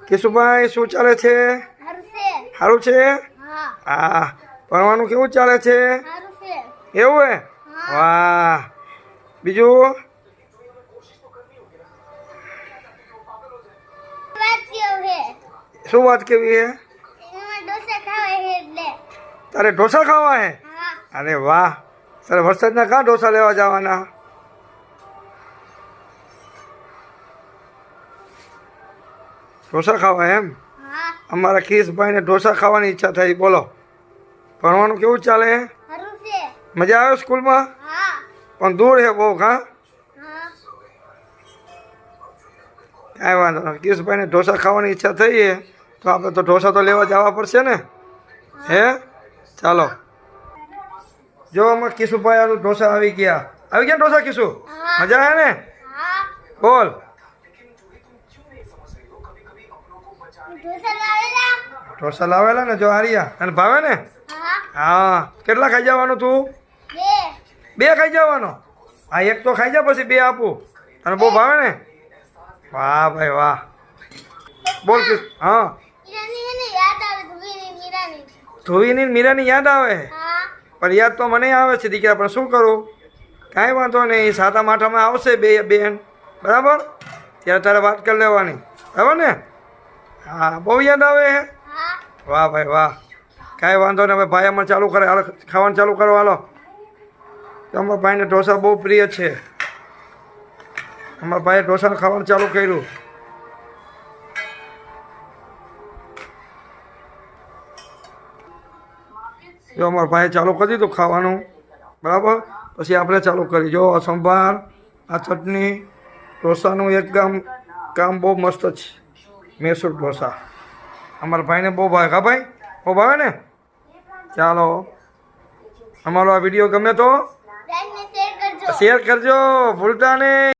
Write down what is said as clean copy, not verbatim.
કેશુભાઈ શું ચાલે છે? સારું છે. હા, ભણવાનું કેવું ચાલે છે? એવું હે? વાહ. બીજું શું વાત કેવી હે? તારે ઢોસા ખાવા હે? અરે વાહ. તારે વરસાદના કાં ઢોસા લેવા જવાના? ઢોસા ખાવા એમ? અમારા કિશભાઈને ઢોસા ખાવાની ઈચ્છા થઈ. બોલો, ભણવાનું કેવું ચાલે? મજા આવે સ્કૂલમાં? પણ દૂર છે બહુ. કાં કાંઈ વાંધો નહીં. કિશભાઈને ઢોસા ખાવાની ઈચ્છા થઈ છે તો આપણે તો ઢોસા તો લેવા જવા પડશે ને. હે ચાલો. જો અમારે કિશુભાઈ આનું ઢોસા આવી ગયા. આવી ગયા ઢોસા કિશુ? મજા આવે ને? બોલ. ઢોસા લાવેલા ને જો આર્યા અને ભાવે ને? હા. કેટલા ખાઈ જવાનું તું? બે ખાઈ જવાનો? હા, એક તો ખાઈ જા પછી બે આપું. તને બહુ ભાવે ને? વાહ ભાઈ વાહ. બોલ કે હા. ધ્રુવીની મીરાની યાદ આવે? પણ યાદ તો મને આવે છે દીકરા, પણ શું કરું? કાંઈ વાંધો નહીં. સાતમ આઠમાં આવશે બે બેન, બરાબર? ત્યારે તારે વાત કરી લેવાની, બરાબર ને? હા, બહુ યાદ આવે હે? વાહ ભાઈ વાહ. કાંઈ વાંધો નહીં. હવે ભાઈ અમારે ચાલુ કરે. હાલો ખાવાનું ચાલુ કરો. હાલો. અમારા ભાઈને ઢોસા બહુ પ્રિય છે. અમારા ભાઈએ ઢોસા ખાવાનું ચાલુ કર્યું. જો અમારા ભાઈએ ચાલુ કરી દીધું ખાવાનું, બરાબર? પછી આપણે ચાલુ કરી. જો સંભાર, આ ચટણી, ઢોસાનું એક કામ બહુ મસ્ત છે. મૈસૂર ઢોસા અમારા ભાઈને બહુ ભાવે. હા ભાઈ, બહુ ભાવે ને? ચાલો. અમારો આ વિડીયો ગમે તો શેર કરજો, ભૂલતા નહીં.